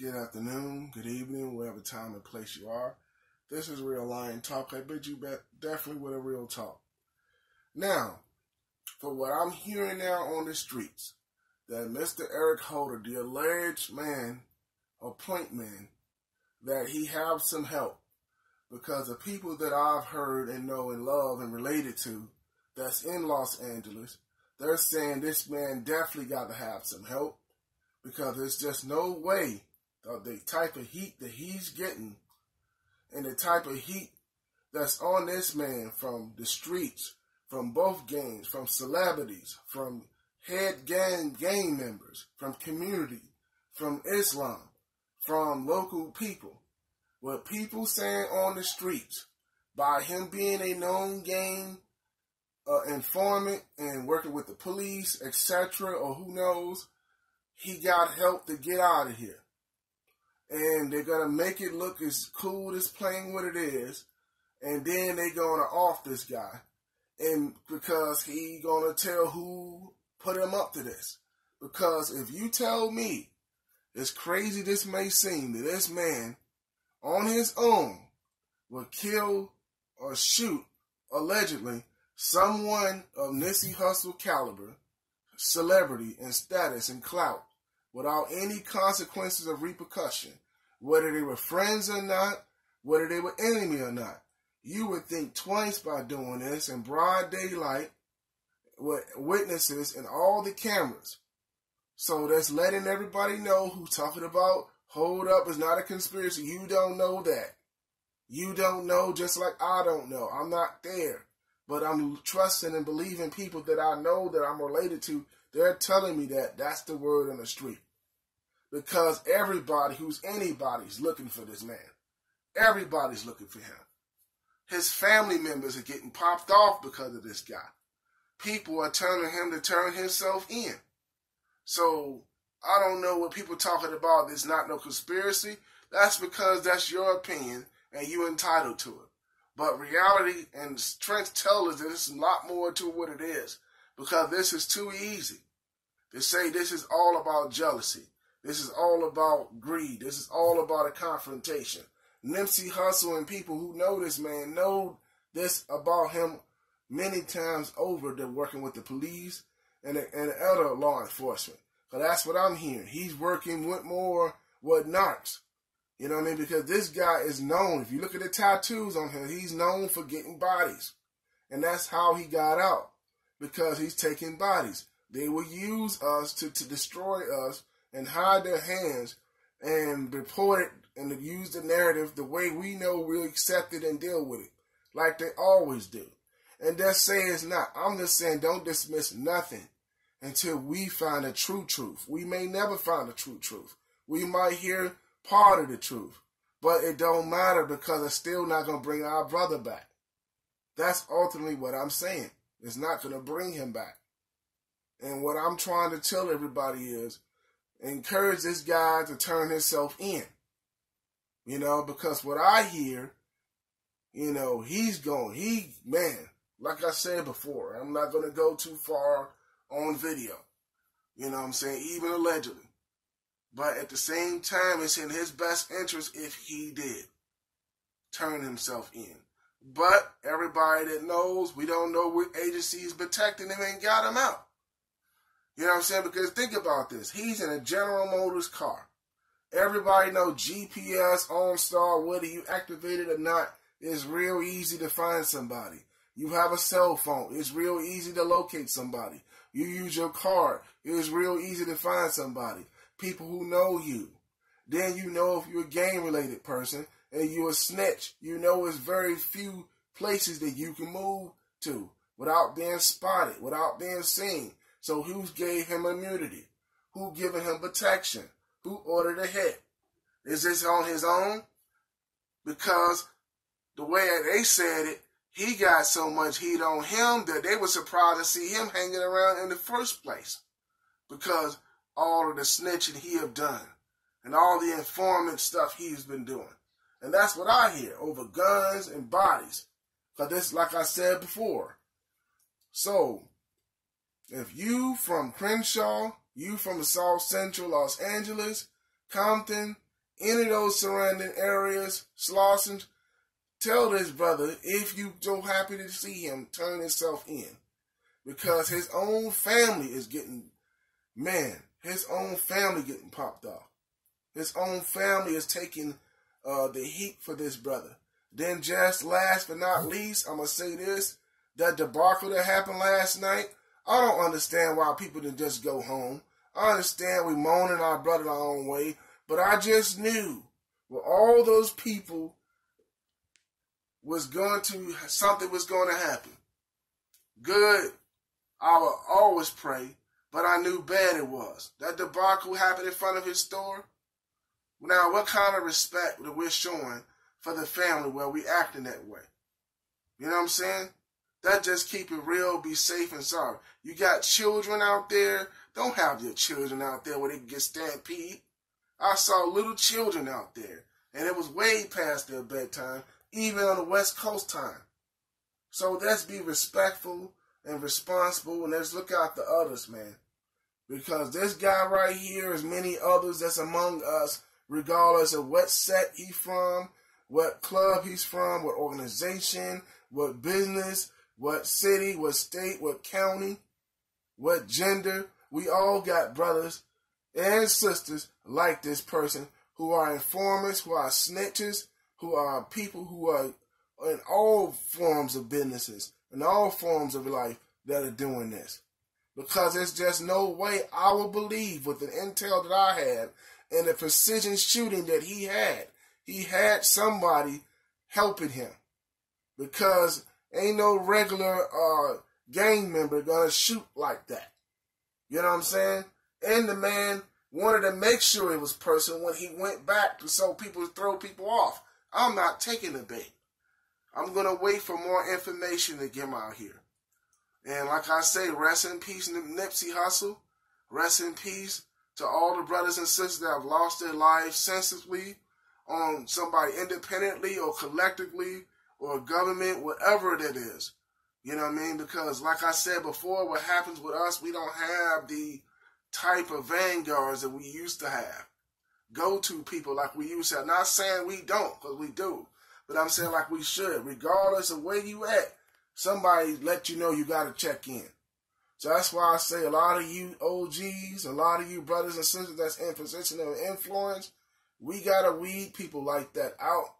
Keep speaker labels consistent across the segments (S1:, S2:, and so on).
S1: good afternoon, good evening, whatever time and place you are. This is Real Lion Talk. I bid you definitely with a real talk. Now, for what I'm hearing now on the streets, that Mr. Eric Holder, the alleged man or point man, that he have some help. Because the people that I've heard and know and love and related to that's in Los Angeles, they're saying this man definitely got to have some help. Because there's just no way the type of heat that he's getting and the type of heat that's on this man from the streets, from both gangs, from celebrities, from head gang members, from community, from Islam, from local people. What people saying on the streets, by him being a known gang informant and working with the police, etc., or who knows, he got help to get out of here. And they're going to make it look as cool as playing what it is. And then they're going to off this guy. And because he going to tell who put him up to this. Because if you tell me, as crazy this may seem, that this man on his own will kill or shoot, allegedly, someone of Nipsey Hussle caliber, celebrity and status and clout, without any consequences of repercussion, whether they were friends or not, whether they were enemy or not. You would think twice by doing this in broad daylight with witnesses and all the cameras. So that's letting everybody know who's talking about, hold up, it's not a conspiracy. You don't know that. You don't know just like I don't know. I'm not there. But I'm trusting and believing people that I know that I'm related to. They're telling me that that's the word on the street. Because everybody who's anybody's looking for this man. Everybody's looking for him. His family members are getting popped off because of this guy. People are telling him to turn himself in. So, I don't know what people talking about. There's not no conspiracy. That's because that's your opinion and you're entitled to it. But reality and strength tell us that there's a lot more to what it is. Because this is too easy. To say this is all about jealousy. This is all about greed. This is all about a confrontation. Nipsey Hussle and people who know this man know this about him many times over than working with the police and other law enforcement. So that's what I'm hearing. He's working with more with narcs. You know what I mean? Because this guy is known. If you look at the tattoos on him, he's known for getting bodies. And that's how he got out. Because he's taking bodies. They will use us to destroy us and hide their hands and report it and use the narrative the way we know we'll accept it and deal with it. Like they always do. And just say it's not. I'm just saying don't dismiss nothing until we find the true truth. We may never find the true truth. We might hear part of the truth. But it don't matter because it's still not going to bring our brother back. That's ultimately what I'm saying. It's not going to bring him back. And what I'm trying to tell everybody is, encourage this guy to turn himself in. You know, because what I hear, you know, man, like I said before, I'm not going to go too far on video. You know what I'm saying? Even allegedly. But at the same time, it's in his best interest if he did turn himself in. But everybody that knows, we don't know what agency is protecting him and got him out. You know what I'm saying? Because think about this. He's in a General Motors car. Everybody knows GPS, OnStar, whether you activate it or not, it's real easy to find somebody. You have a cell phone. It's real easy to locate somebody. You use your card. It's real easy to find somebody. People who know you. Then you know if you're a gang-related person and you're a snitch. You know it's very few places that you can move to without being spotted, without being seen. So who gave him immunity? Who given him protection? Who ordered a hit? Is this on his own? Because the way they said it, he got so much heat on him that they were surprised to see him hanging around in the first place. Because all of the snitching he have done and all the informant stuff he's been doing. And that's what I hear over guns and bodies. Because this, like I said before. So, if you from Crenshaw, you from the South Central Los Angeles, Compton, any of those surrounding areas, Slossons, tell this brother, if you so happy to see him, turn himself in. Because his own family is getting, his own family getting popped off. His own family is taking the heat for this brother. Then just last but not least, I'm going to say this, that debacle that happened last night, I don't understand why people didn't just go home. I understand we moaning our brother our own way, but I just knew with all those people something was going to happen. Good, I would always pray, but I knew bad it was. That debacle happened in front of his store. Now, what kind of respect that we're showing for the family where we acting that way? You know what I'm saying? That just keep it real, be safe and sorry. You got children out there, don't have your children out there where they can get stampede. I saw little children out there, and it was way past their bedtime, even on the West Coast time. So let's be respectful and responsible, and let's look out the others, man. Because this guy right here, as many others that's among us, regardless of what set he's from, what club he's from, what organization, what business, what city, what state, what county, what gender, we all got brothers and sisters like this person who are informers, who are snitches, who are people who are in all forms of businesses, in all forms of life that are doing this. Because there's just no way I will believe with the intel that I had and the precision shooting that he had somebody helping him. Because ain't no regular gang member gonna shoot like that. You know what I'm saying? And the man wanted to make sure it was personal when he went back to so people throw people off. I'm not taking the bait. I'm gonna wait for more information to get out here. And like I say, rest in peace, Nipsey Hussle. Rest in peace to all the brothers and sisters that have lost their lives senselessly on somebody independently or collectively or government, whatever it is. You know what I mean? Because like I said before, what happens with us, we don't have the type of vanguards that we used to have. Go-to people like we used to have. Not saying we don't, because we do. But I'm saying like we should. Regardless of where you at, somebody let you know you got to check in. So that's why I say a lot of you OGs, a lot of you brothers and sisters that's in position of influence, we got to weed people like that out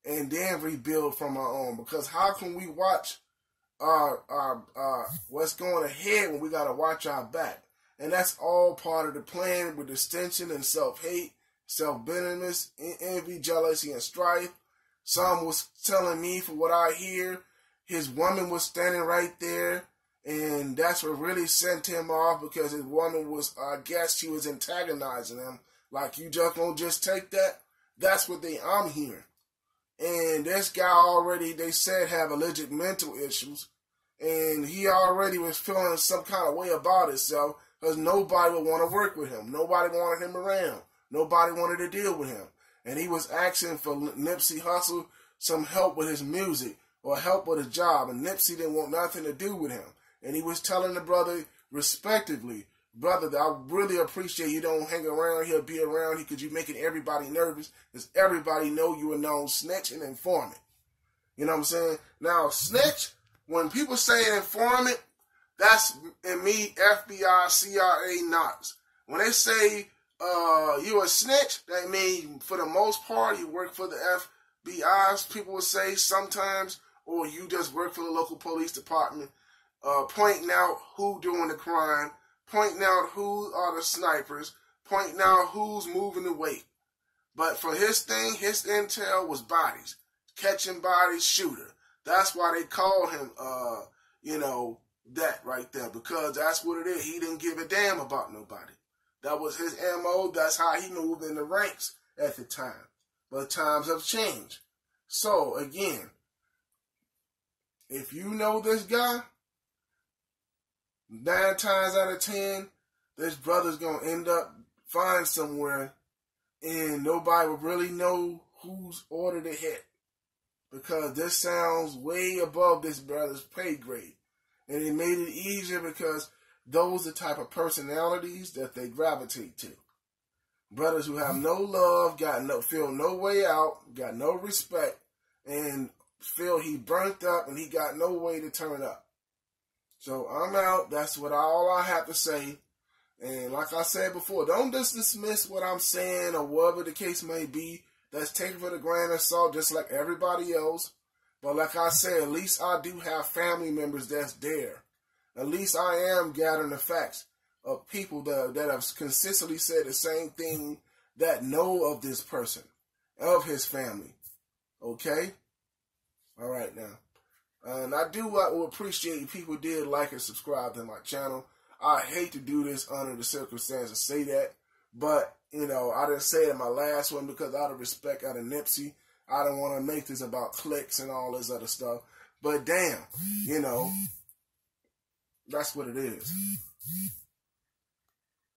S1: and then rebuild from our own. Because how can we watch what's going ahead when we got to watch our back? And that's all part of the plan with dissension and self-hate, self-bitterness, envy, jealousy, and strife. Some was telling me, for what I hear, his woman was standing right there, and that's what really sent him off, because his woman was, I guess she was antagonizing him. Like, you just gonna just take that? That's what I'm hearing. And this guy already, they said, have alleged mental issues, and he already was feeling some kind of way about himself, because nobody would want to work with him. Nobody wanted him around. Nobody wanted to deal with him. And he was asking for Nipsey Hussle some help with his music or help with his job. And Nipsey didn't want nothing to do with him. And he was telling the brother respectively, brother, I really appreciate you don't hang around here, be around here, because you're making everybody nervous, because everybody know you a known snitch and informant. You know what I'm saying? Now, snitch, when people say informant, that's, in me, FBI, CIA, knots. When they say you a snitch, that means for the most part you work for the FBI, people will say sometimes, or you just work for the local police department, pointing out who doing the crime, pointing out who are the snipers, pointing out who's moving the weight. But for his thing, his intel was bodies, catching bodies, shooter. That's why they call him, that right there, because that's what it is. He didn't give a damn about nobody. That was his MO. That's how he moved in the ranks at the time. But times have changed. So, again, if you know this guy, 9 times out of 10, this brother's going to end up fine somewhere, and nobody will really know whose order to hit. Because this sounds way above this brother's pay grade. And it made it easier because those are the type of personalities that they gravitate to. Brothers who have no love, feel no way out, got no respect, and feel he burnt up and he got no way to turn up. So I'm out. That's all I have to say. And like I said before, don't just dismiss what I'm saying or whatever the case may be. That's taken for the grain of salt, just like everybody else. But like I said, at least I do have family members that's there. At least I am gathering the facts of people that have consistently said the same thing, that know of this person, of his family. Okay? All right now. And I would appreciate if people did like and subscribe to my channel. I hate to do this under the circumstances, say that. But, you know, I didn't say it in my last one because out of respect, out of Nipsey, I don't want to make this about clicks and all this other stuff. But damn, you know, that's what it is.